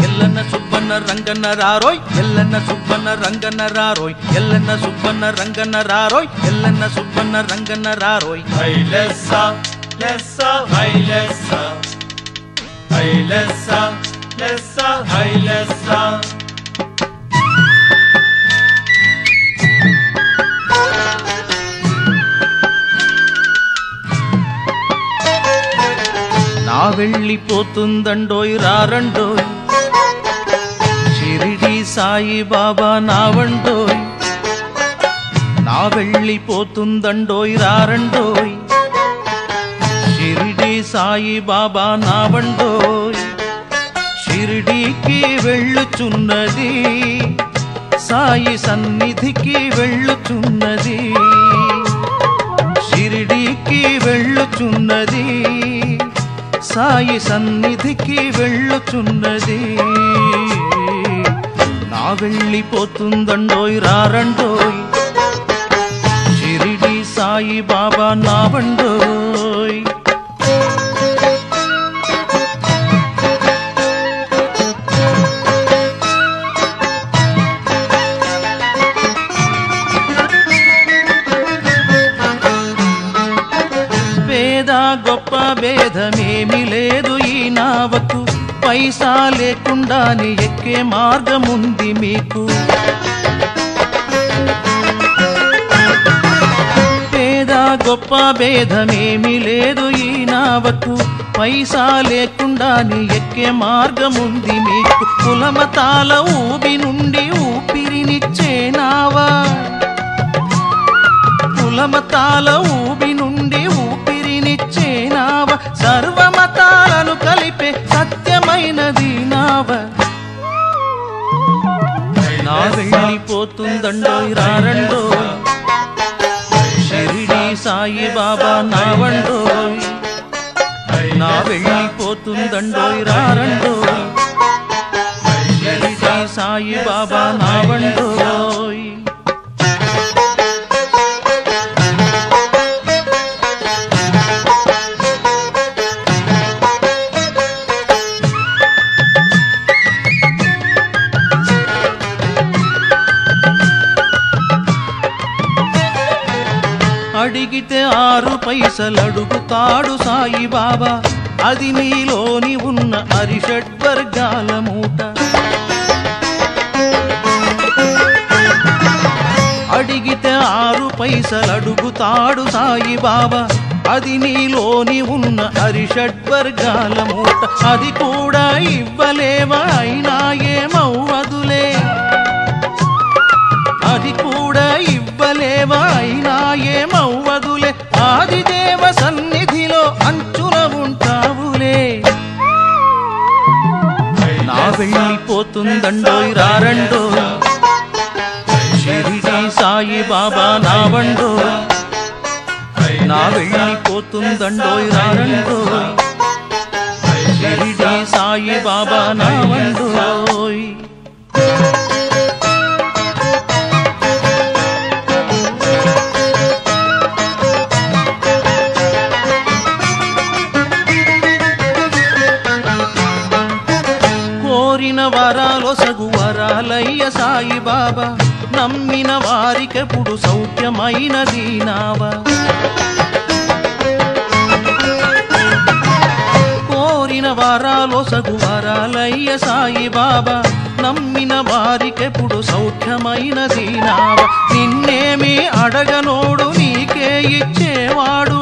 ఎల్లన్న సుబ్బన్న రంగన్న రారోయ్ ఎల్లన్న సుబ్బన్న రంగన్న రారోయ్ ఎల్లన్న సుబ్బన్న రంగన్న రారోయ్ ఎల్లన్న సుబ్బన్న రంగన్న రారోయ్ హైలెస్స లెస్స హైలెస్స హైలెస్స లెస్స హైలెస్స నా వెళ్ళిపోతుందండోయ్ రారండోయ్ షిరిడి సాయి బాబా నావండోయ్ నా వెళ్ళిపోతుందండోయ్ రారండోయ్ షిరిడి సాయి బాబా నావండోయ్ షిరిడీకి వెళ్ళుచున్నది సాయి సన్నిధికి వెళ్ళుచున్నది షిరిడీకి వెళ్ళుచున్నది సాయి సన్నిధికి వెళ్ళుచున్నది నా వెళ్ళిపోతుందండోయ్ రారండోయ్ షిరిడి సాయి బాబా నావండోయ్ గొప్ప భేదమేమి లేదు ఈ నావకు పైసా లేకుండానే ఎక్కే మార్గముంది మీకు పేద గొప్ప భేదమేమి లేదు ఈ నావకు పైసా లేకుండానే ఎక్కే మార్గముంది మీకు కులమతాల ఊబి నుండి ఊపిరినిచ్చే నావా కులమతాల ఊబి నుండి ఊపిరినిచ్చే నావ సర్వమతాలను కలిపే సత్యమైనది నావ నా వెళ్ళిపోతుందండోయ్ రారండోయ్ షిరిడి సాయి బాబా నావండోయ్ నా వెళ్ళిపోతుందండోయ్ రారండోయ్ షిరిడి సాయి బాబా నావండోయ్ అడిగితే 6 పైసలు అడుగుతాడు సాయి బాబా అది నీలోని ఉన్న అరిషడ్వర్గాల మూట అడిగితే 6 పైసలు అడుగుతాడు సాయి బాబా అది నీలోని ఉన్న అరిషడ్వర్గాల మూట అది కూడా ఇవ్వలేవా అయినా ఏమవ్వదులే అది కూడా ఇవ్వలేవా అయినా ఏమవ్వదులే ఆదిదేవ సన్నిధిలో అంచున ఉంటావులే నా వెళ్ళిపోతుందండోయ్ రారండోయ్ షిరిడి సాయి బాబా నావండోయ్ నా వెళ్ళిపోతుందండోయ్ రారండోయ్ షిరిడి సాయి బాబా నావండోయ్ కోరిన వరాలో సగు వరాలయ్య సాయి బాబా నమ్మిన వారికెప్పుడు సౌఖ్యమైనది నావా కోరిన వరాలో సగు వరాలయ్య సాయి బాబా నమ్మిన వారికెప్పుడు సౌఖ్యమైనది నావా నిన్నేమి అడగనోడు నీకే ఇచ్చేవాడు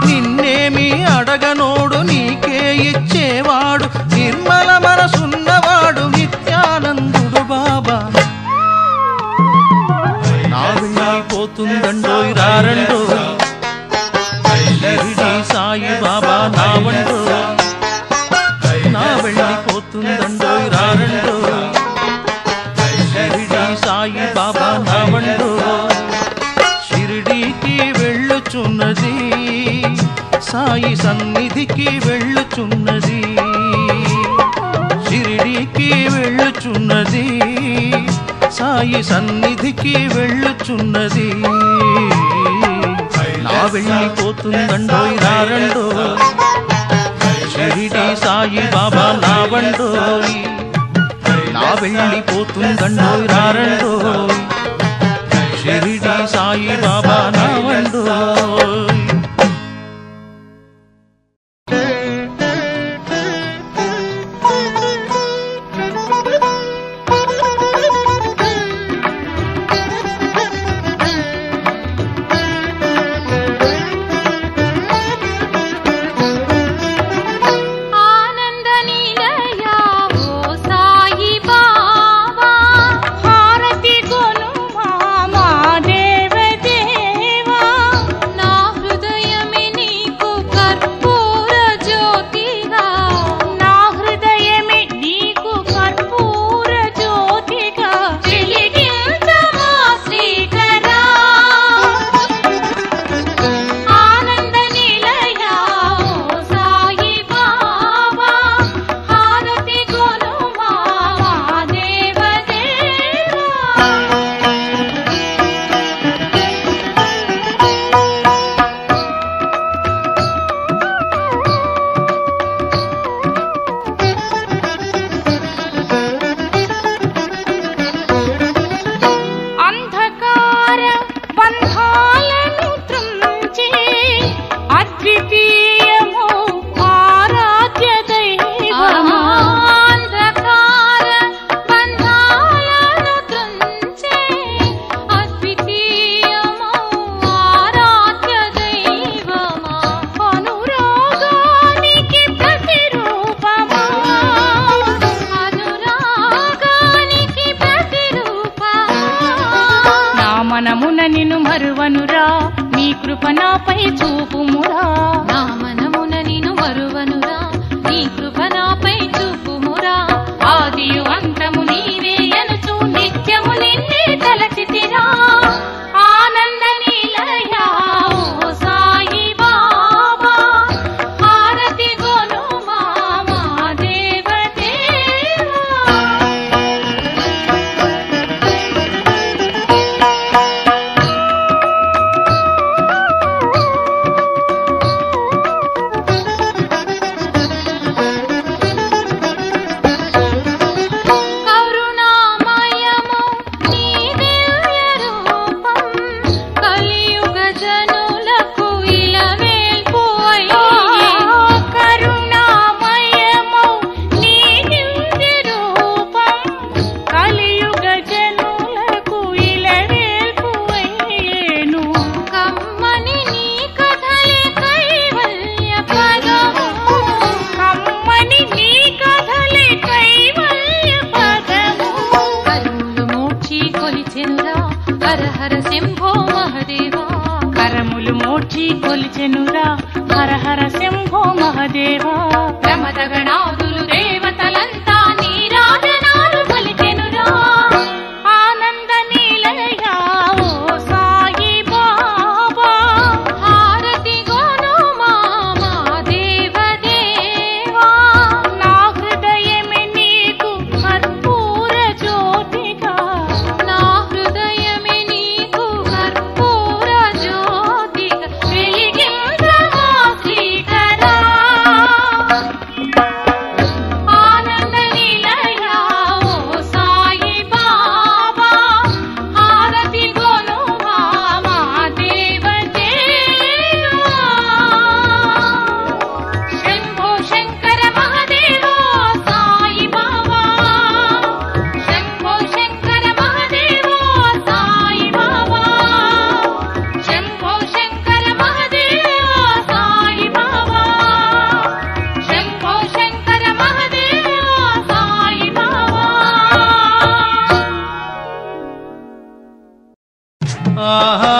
నిన్నేమి అడగనోడు నీకే ఇచ్చేవాడు నిర్మల మనసున్నవాడు నిత్యానందుడు బాబా నా వెళ్ళిపోతుందండోయ్ రారండోయ్ షిరిడి సాయి బాబా నావండోయ్ నా వెళ్ళిపోతుందండోయ్ రారండోయ్ వెళ్ళుచున్నది సాయి సన్నిధికి వెళ్ళుచున్నది నా వెళ్ళిపోతుందండోయ్ రారండో షిరిడి సాయి బాబా నా వండోయ్ నా వెళ్ళిపోతుందండోయ్ రారండోయ్ షిరిడి సాయి బాబా నా వండోయ్ మనమున నిన్ను మరువనురా నీ కృప నాపై చూపుమురా నా మనమున నిన్ను మరువనురా నీ కృప నాపై చూపుమురా ఆదియు అంతము నీవే అనుచు నిత్యము నిన్నే తలచితిరా ఆనంద నిలయ ఓ సాయి బాబా హారతి గొను మా దేవదేవా హర హర శంభో మహదేవా కరములు మోక్షి కొలిచెనురా హర హర శంభో మహదేవా ప్రమదగణాదులు దేవతలంతా నీరాజనాలు పలికెనురా ఆనంద నిలయ ఓ సాయి బాబా హారతి గొను మా దేవదేవా నా హృదయమే నీకు కర్పూర జ్యోతిగా నా హృదయమే నీకు కర్పూర జ్యోతిగా వెలిగించవా శ్రీకరా ఆనంద నిలయ ఓ సాయి బాబా హారతి గొను మా దేవదేవా శంభో శంకర మహదేవా సాయి బాబా శంభో శంకర మహదేవా సాయి బాబా శంభో శంకర మహదేవా సాయి బాబా శంభో శంకర మహదేవా సాయి బాబా ఆహా